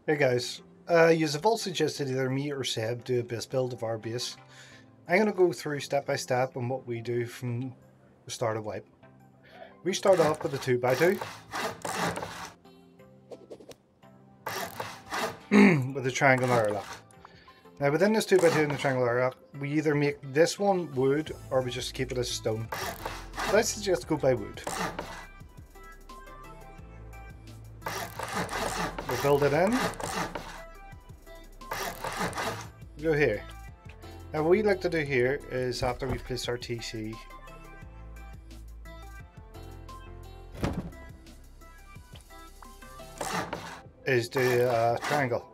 Hey guys, you have all suggested either me or Seb do a base build of our base. I'm going to go through step by step on what we do from the start of wipe. We start off with a 2x2 with a triangle airlock. Now within this 2x2 and the triangle airlock, we either make this one wood or we just keep it as stone. But I suggest go by wood. We'll build it in. Go here. Now what we like to do here is after we've placed our TC, is do a triangle.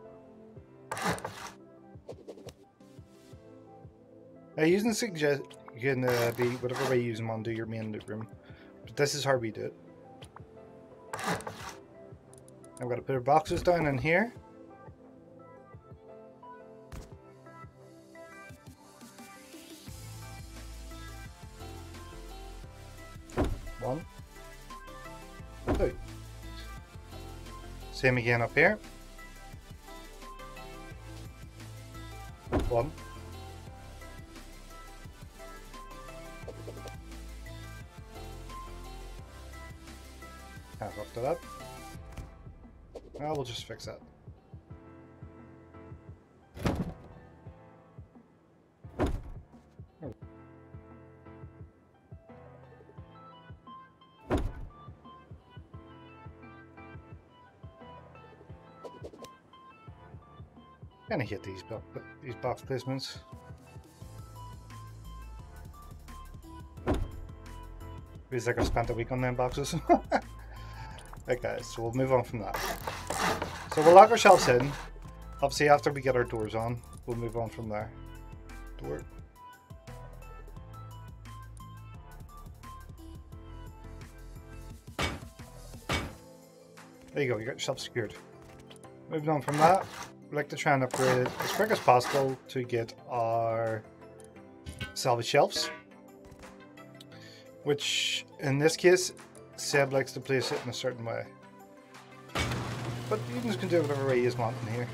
Now using suggest you can be whatever way you use them on, do your main loot room, but this is how we do it. I'm going to put our boxes down in here. One, two. Same again up here. One. Half up to that. Well, we'll just fix that. Gonna hit these box placements. Feels like I spent a week on them boxes. Okay, so we'll move on from that. So we'll lock ourselves in. Obviously, after we get our doors on, we'll move on from there. Door. There you go, you got yourself secured. Moving on from that, we like to try and upgrade it as quick as possible to get our salvage shelves. Which, in this case, Seb likes to place it in a certain way. But you just can do it whatever way you want in here.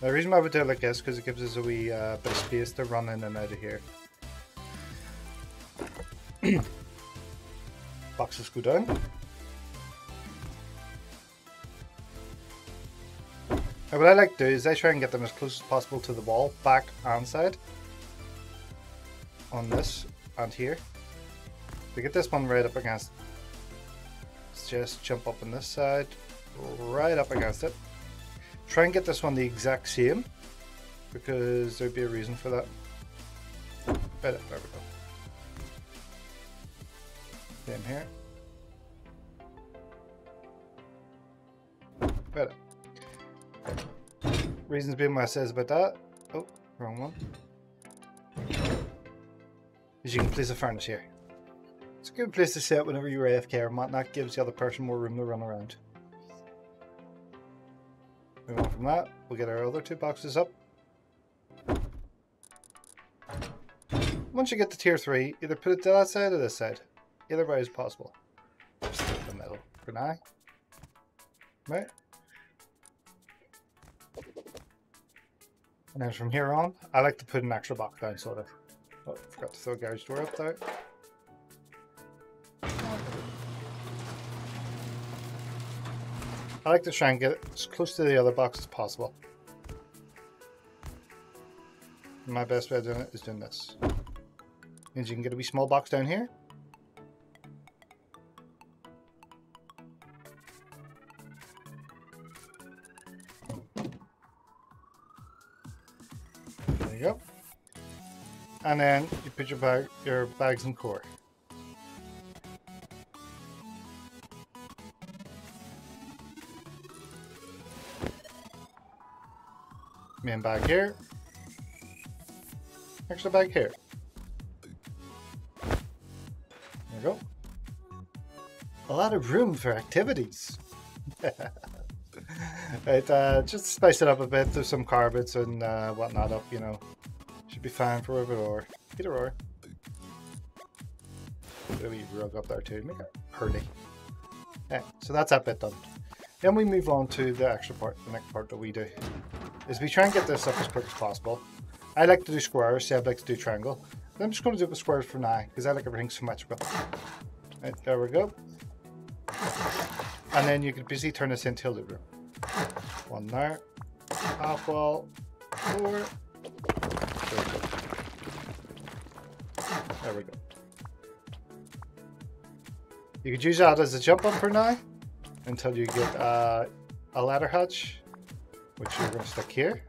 The reason why we do it like this is because it gives us a wee bit of space to run in and out of here. Boxes go down. Now what I like to do is I try and get them as close as possible to the wall, back and side. On this and here. To get this one right up against, let's just jump up on this side, right up against it. Try and get this one the exact same, because there'd be a reason for that. Right up, there we go. Same here. Right up. Reasons being what it says about that. Oh, wrong one. Is you can place a furnace here. It's a good place to set whenever you're AFK or whatnot. Gives the other person more room to run around. Move on from that. We'll get our other two boxes up. Once you get to tier 3, either put it to that side or this side. Either way is possible. Just in the middle for now. Right. And then from here on, I like to put an extra box down, sort of. Oh, forgot to throw a garage door up there. I like to try and get it as close to the other box as possible. My best way of doing it is doing this. Means you can get a wee small box down here. There you go. And then you put your bags in core. Main bag here. Extra bag here. There you go. A lot of room for activities. Right, just spice it up a bit. There's some carpets and whatnot up, you know. Should be fine for either or. Put a wee rug up there too, make it pretty. Yeah, so that's that bit done. Then we move on to the extra part, the next part that we do. Is we try and get this up as quick as possible. I like to do squares, Seb likes to do triangle. But I'm just going to do it with squares for now, because I like everything symmetrical. Right, there we go. And then you can basically turn this into a loop room. One there, half wall, 4. There we go. You could use that as a jump up for now, until you get a ladder hatch, which you're going to stick here.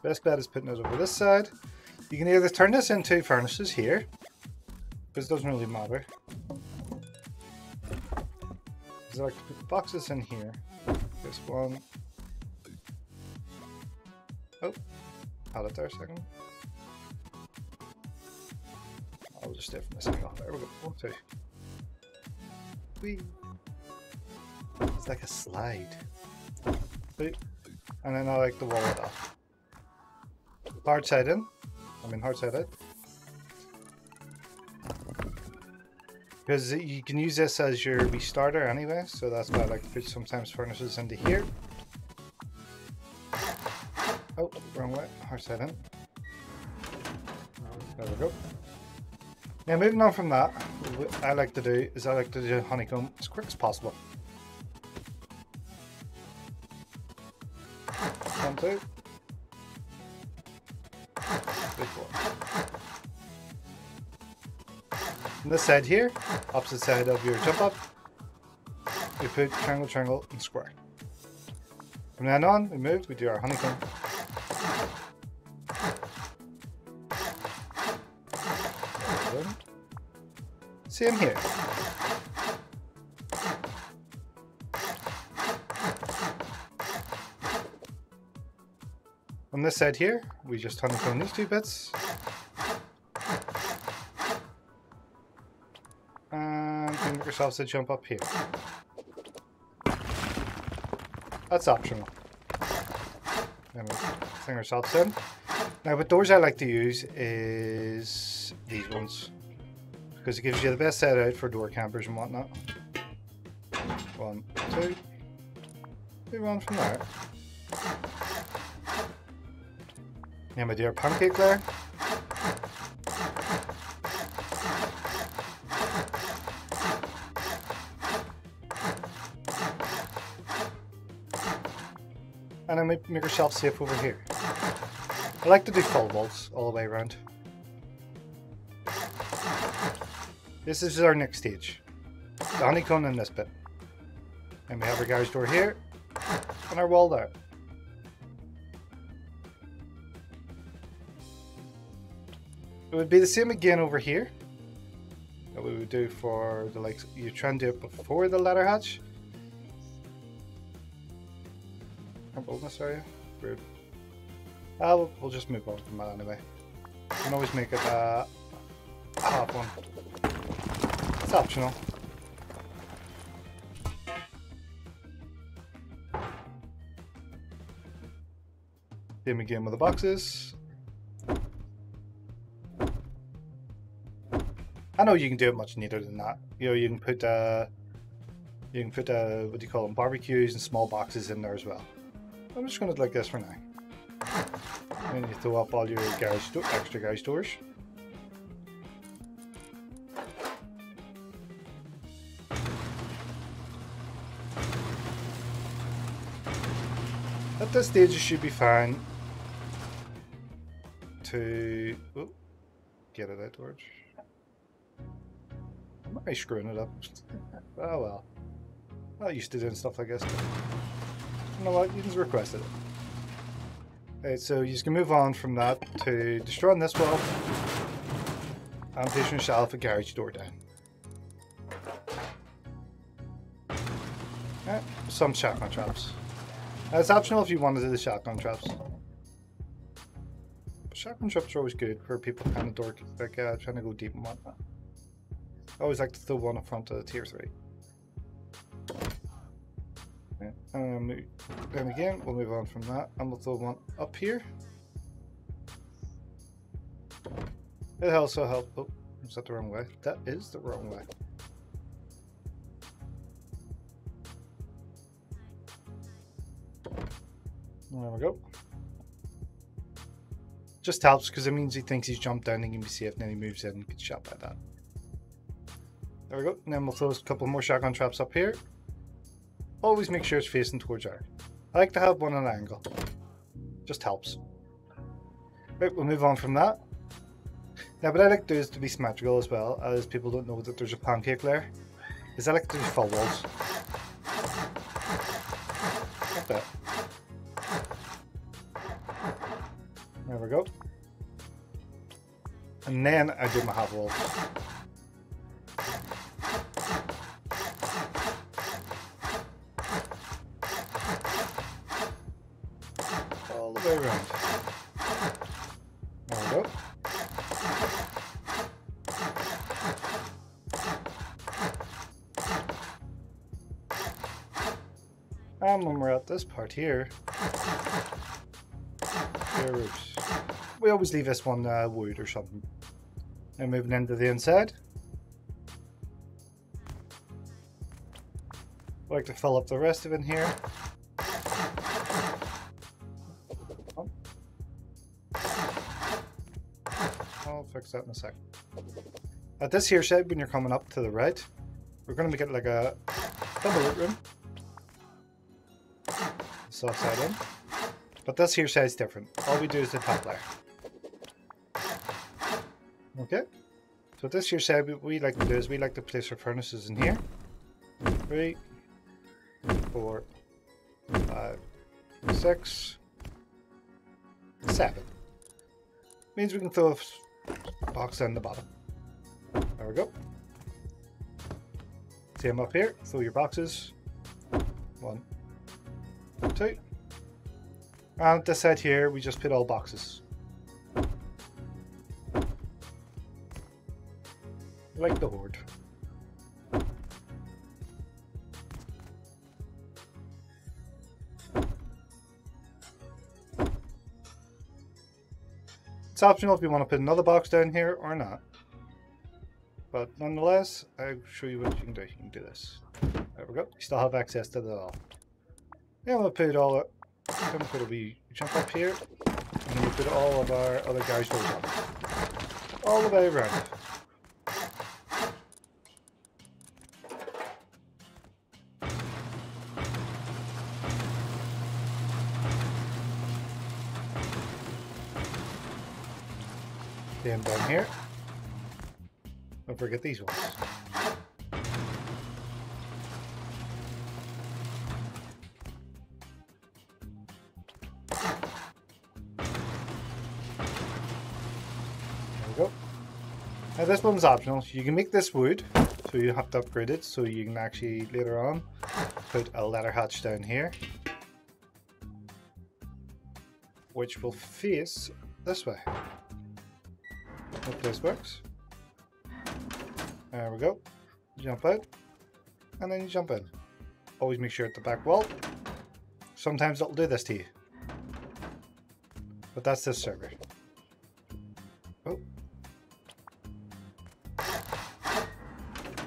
Best bet is putting it over this side. You can either turn this into furnaces here, because it doesn't really matter. Because I like to put the boxes in here. This one. Oh, hold it there a second. I'll just stay from this angle. There we go. 1, 2. Whee. It's like a slide. And then I like to wall it off. Hard side in. Hard side out. Because you can use this as your restarter anyway, so that's why I like to put sometimes furnaces into here. Oh, wrong way. Hard side in. There we go. Now moving on from that, what I like to do is honeycomb as quick as possible. 1, 2. 3, 4. On this side here, opposite side of your jump up, we put triangle, triangle, and square. From then on, we do our honeycomb. Same here. On this side here, we just honeycomb these 2 bits. And you make yourselves a jump up here. That's optional. And we sling ourselves in. Now, what doors I like to use is these ones, because it gives you the best set out for door campers and whatnot. 1, 2. Move on from there. Yeah, my dear pancake layer. And then make yourself safe over here. I like to do full walls all the way around. This is our next stage. The honeycomb in this bit. And we have our garage door here. And our wall there. It would be the same again over here. That we would do for the likes. You try and do it before the ladder hatch. Can't hold this area. Weird. We'll just move on from that anyway. You can always make it a half one. It's optional. Same again with the boxes. I know you can do it much neater than that. You know, you can put what do you call them, barbecues and small boxes in there as well. I'm just going to like this for now. And you throw up all your extra garage doors. At this stage, you should be fine to get it outwards. I'm already screwing it up. Oh well. I'm not used to doing stuff like this. You know what? You just requested it. Right, so you can move on from that to destroying this wall and placing yourself a garage door down. Right, some shotgun traps. Now, it's optional if you want to do the shotgun traps. But shotgun traps are always good for people kind of dorky, like trying to go deep and whatnot. I always like to throw one in front of the tier 3. Yeah. And then again, we'll move on from that, and we'll throw one up here. It also helps. Oh, is that the wrong way? That is the wrong way. There we go. Just helps because it means he thinks he's jumped down and can be safe, and then he moves in and gets shot by that. There we go. And then we'll throw a couple more shotgun traps up here. Always make sure it's facing towards our. I like to have one at an angle. Just helps. Right, we'll move on from that. Now, what I like to do is to be symmetrical as well, as people don't know that there's a pancake layer. Is I like to do full walls. Like that. There we go. And then I do my half walls. All the way around. There we go. And when we're at this part here, we always leave this one wood or something. And moving into the inside, I like to fill up the rest of it in here. I'll fix that in a sec. At this here side, when you're coming up to the right, we're going to make it like a double loot room. Soft side in. But this here side's different. All we do is the top layer. Okay. So this here side, what we like to do is we like to place our furnaces in here. 3, 4, 5, 6, 7. Means we can throw a box down the bottom. There we go. Same up here. Throw your boxes. 1, 2. And this side here, we just put all boxes. Like the horde. It's optional if you want to put another box down here or not. But nonetheless, I'll show you what you can do. You can do this. There we go. You still have access to it all. Yeah, we'll put all it. Then we'll put a wee jump up here. And then we'll put all of our other guys doors up. All the way around. Then down here. Don't forget these ones. Now this one's optional. You can make this wood, so you have to upgrade it, so you can actually later on put a ladder hatch down here, which will face this way. Hope this works. There we go. Jump out, and then you jump in. Always make sure at the back wall. Sometimes it'll do this to you, but that's this server. Oh.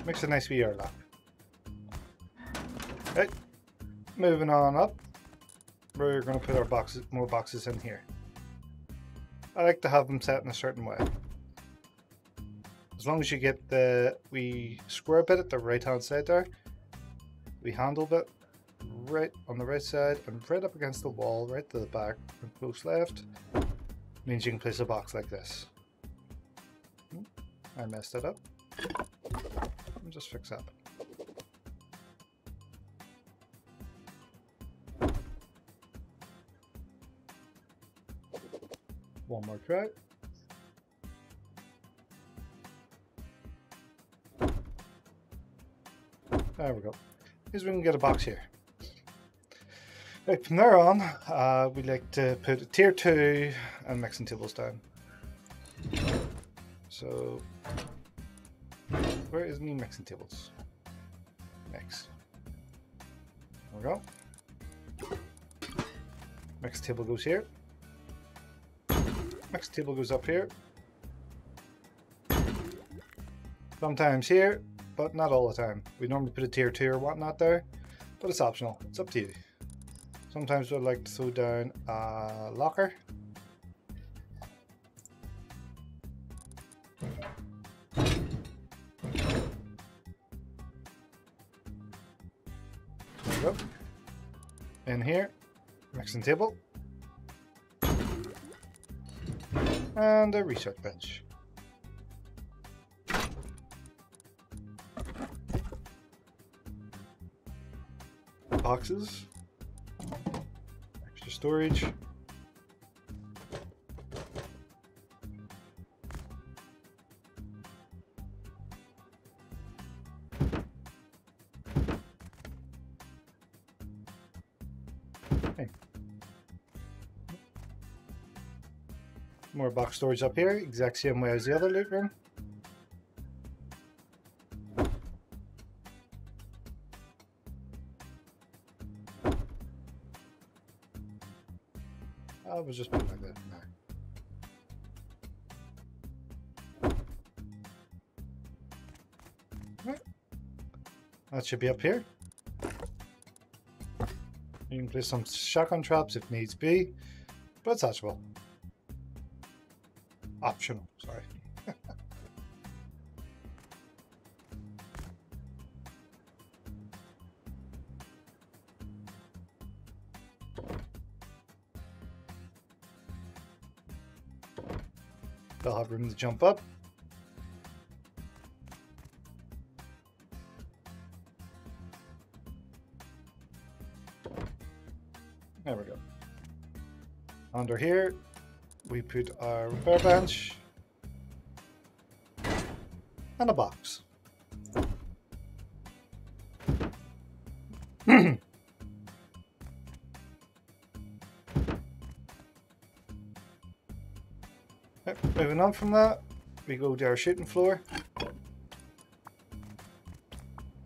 Makes a nice wee airlock. Right, moving on up, we're going to put our boxes, more boxes in here. I like to have them set in a certain way. As long as you get the wee square bit at the right hand side there, we handle bit right on the right side and right up against the wall, right to the back and close left, means you can place a box like this. I messed it up. Just fix that. One more try. There we go. Here's where we can get a box here. Right, from there on, we like to put a tier 2 and mixing tables down. So where is me mixing tables? Mix. There we go. Next table goes here. Next table goes up here. Sometimes here, but not all the time. We normally put a tier 2 or whatnot there, but it's optional. It's up to you. Sometimes we'd like to throw down a locker. There we go. In here, mixing table. And a research bench. Boxes. Extra storage. Okay. More box storage up here, exact same way as the other loot room. I was just putting like that in there. Right. That should be up here. You can place some shotgun traps if needs be, but it's optional. Optional, sorry. They'll have room to jump up. There we go. Under here, we put our repair bench and a box. Moving on from that, we go to our shooting floor.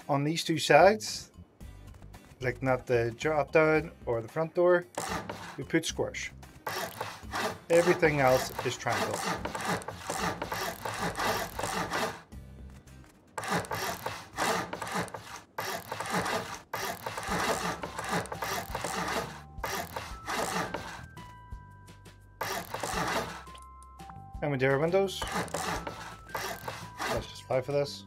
On these two sides, like not the drop down or the front door, we put squares. Everything else is triangle. And we do our windows. Let's just apply for this.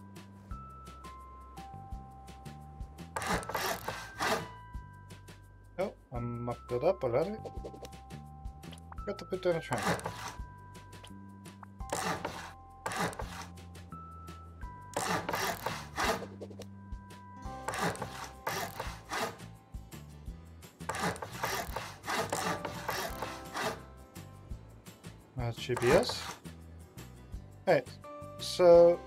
Oh, I mucked it up already. Got to put down a triangle. That should be us. Right, so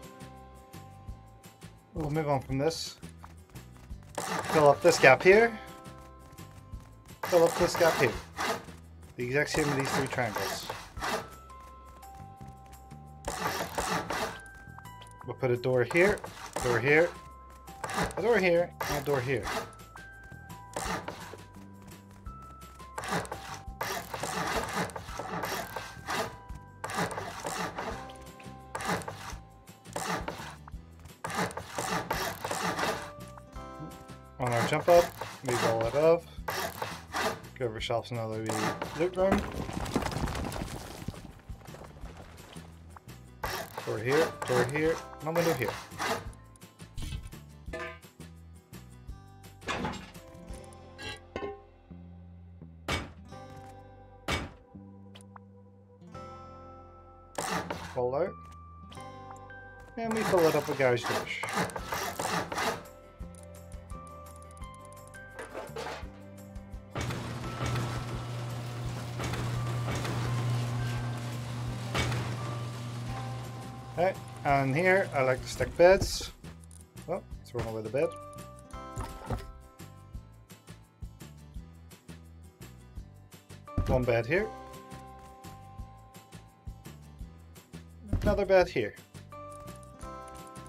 we'll move on from this. Fill up this gap here. Fill up this gap here. The exact same with these three triangles. We'll put a door here, a door here, and a door here. On our jump up, leave all that off. Give ourselves another loot room. Door here, and a window here. Pull out. And we fill it up with garage doors. Okay, and here I like to stick beds. Oh, throwing away the bed. One bed here. Another bed here.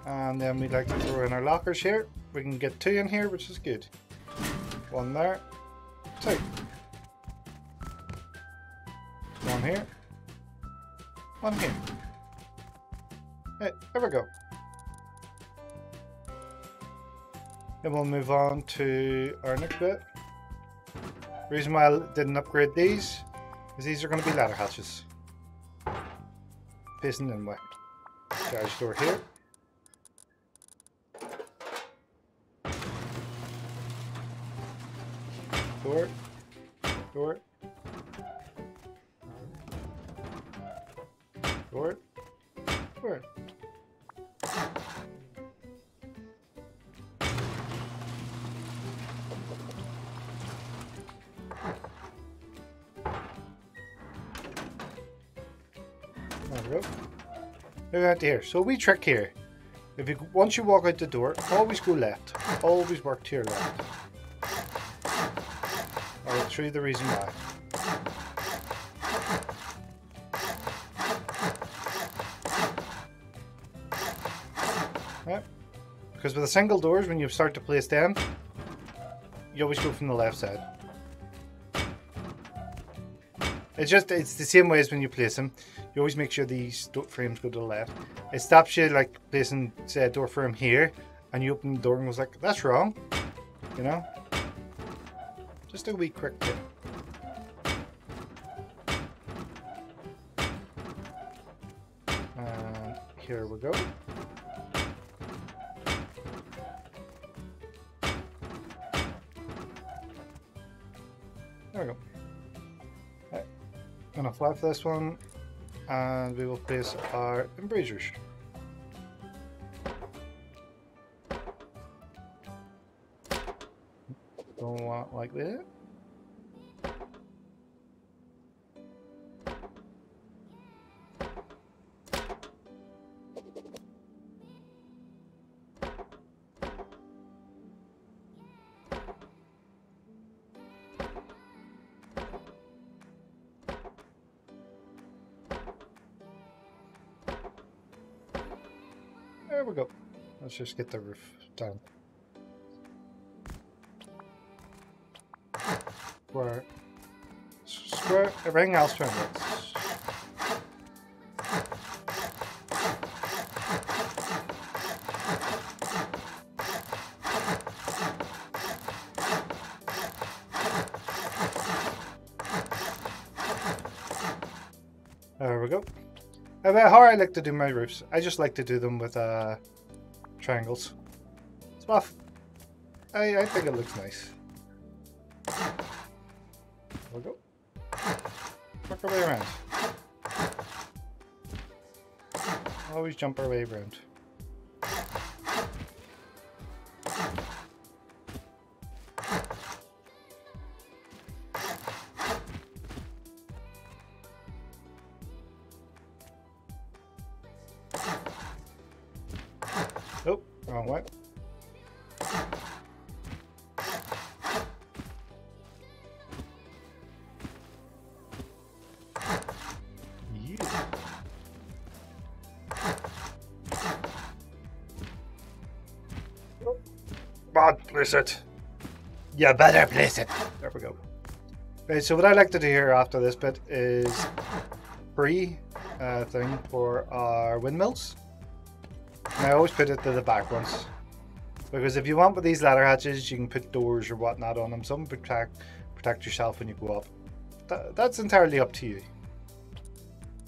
And then we'd like to throw in our lockers here. We can get 2 in here, which is good. 1 there, 2. One here. One here. Hey, there we go. Then we'll move on to our next bit. The reason why I didn't upgrade these is these are going to be ladder hatches. Facing inward. Garage door here. Door. Door. Door. Door. There we go. Move out to here. So we trick here. If you once you walk out the door, always go left. Always work to your left. I'll show you the reason why. Right. Because with the single doors, when you start to place them, you always go from the left side. It's the same way as when you place them. You always make sure these frames go to the left. It stops you like placing, say, a door frame here, and you open the door and goes like, that's wrong. You know? Just a wee quick tip. And here we go. There we go. Right. I'm gonna fly for this one, and we will place our embrasures. Don't want like that. There we go. Let's just get the roof done. Square everything else around it. There we go. About how I like to do my roofs, I just like to do them with triangles. It's off. I think it looks nice. There we go. Work our way around. Always jump our way around. Oh, wrong way. Place it. You better place it. There we go. Right, so what I like to do here after this bit is free thing for our windmills. And I always put it to the back ones. Because if you want with these ladder hatches, you can put doors or whatnot on them. Some protect yourself when you go up. That's entirely up to you.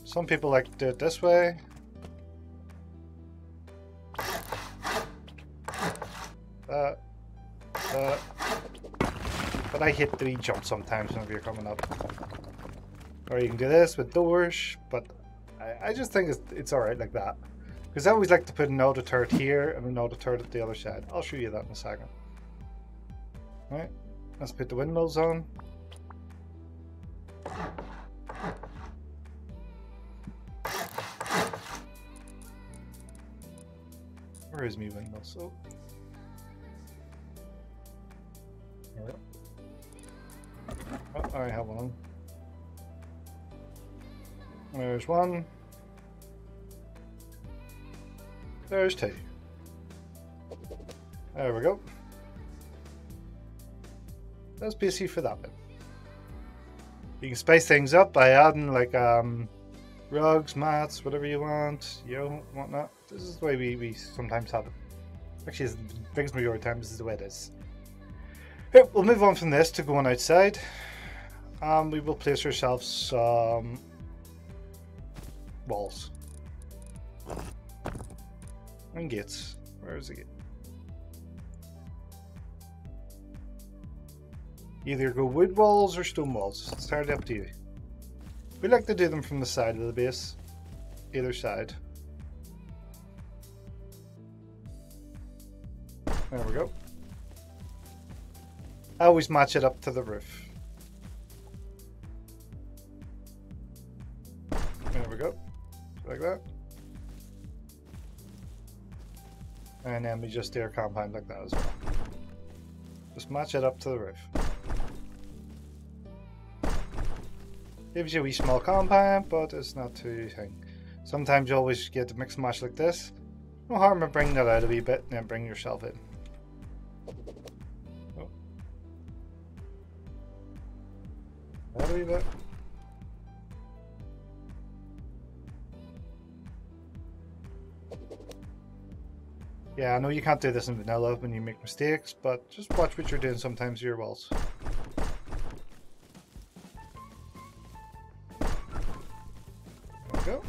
Some people like to do it this way. But I hit 3 jumps sometimes whenever you're coming up. Or you can do this with doors, but I just think it's alright like that. Because I always like to put an auto turret here and an auto turret at the other side. I'll show you that in a second. Alright, let's put the windmills on. Where is me windmills? Oh. There we go. Oh, I have one. There's one. There's 2. There we go. That's basically for that bit. You can spice things up by adding like rugs, mats, whatever you want, you know, whatnot. This is the way we sometimes have it. Actually, the biggest majority of the time, this is the way it is. Okay, we'll move on from this to going outside. We will place ourselves some walls and gates. Where is the gate? Either go wood walls or stone walls. It's entirely up to you. We like to do them from the side of the base, either side. There we go. I always match it up to the roof. There we go, like that. And then we just do our compound like that as well. Just match it up to the roof. Gives you a wee small compound, but it's not too thing. Sometimes you always get to mix and match like this. No harm in bringing that out a wee bit and then bring yourself in. Oh. That a wee bit. Yeah, I know you can't do this in vanilla when you make mistakes, but just watch what you're doing sometimes with your walls. Go.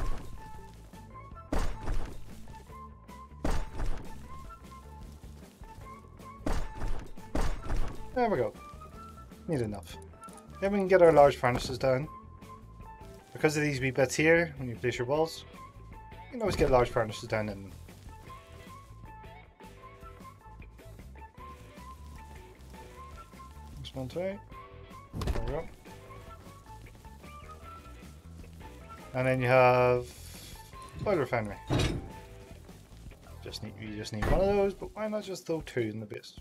There we go. Need enough. Then we can get our large furnaces down. Because of these wee bits here, when you place your walls, you can always get large furnaces down in them. This one too. There we go. And then you have oil refinery. You just need one of those, but why not just throw two in the base?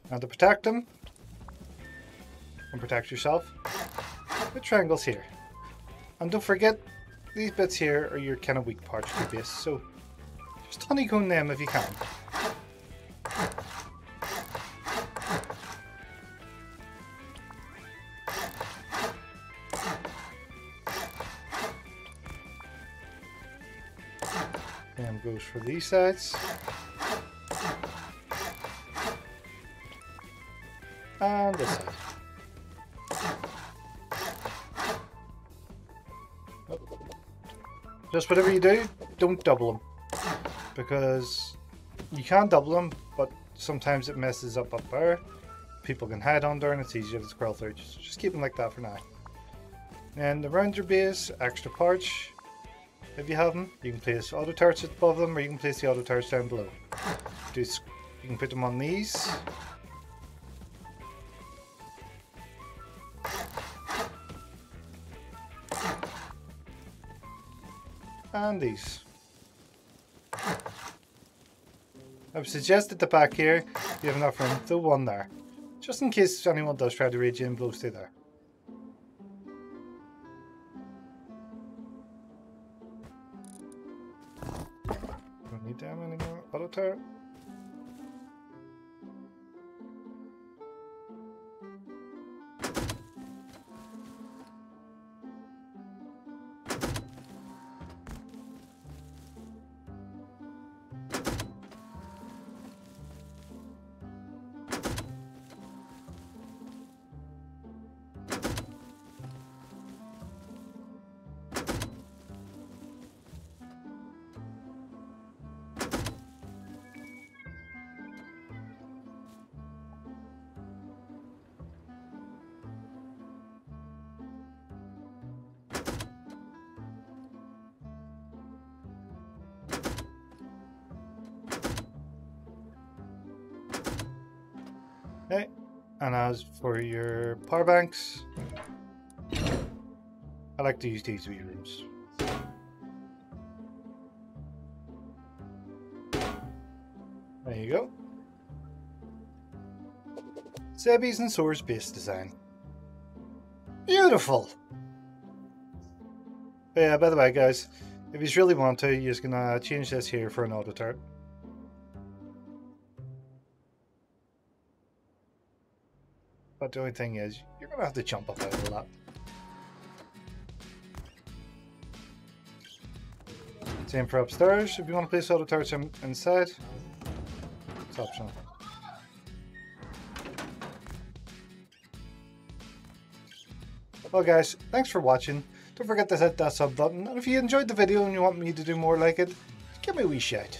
And to protect them, and protect yourself, the triangles here. And don't forget, these bits here are your kind of weak parts of your base, so just honeycomb them if you can. Same goes for these sides. And this side. Just whatever you do, don't double them. Because you can double them, but sometimes it messes up there. People can hide under and it's easier to scroll through. Just keep them like that for now. And around your base, extra parts. If you have them, you can place auto turrets above them, or you can place the auto turrets down below. You can put them on these. And these. I would suggest at the back here, you have enough room, throw one there. Just in case anyone does try to raid you and blows through there. Don't need them anymore. Auto turret. Okay, and as for your power banks, I like to use these wee rooms. There you go. Sebby's and Sora's base design. Beautiful! But yeah, by the way guys, if you really want to, you're just gonna change this here for an auto turret. But the only thing is, you're going to have to jump up out a lot. Same for upstairs. If you want to place all the turrets inside, it's optional. Well guys, thanks for watching. Don't forget to hit that sub button. And if you enjoyed the video and you want me to do more like it, give me a wee shout.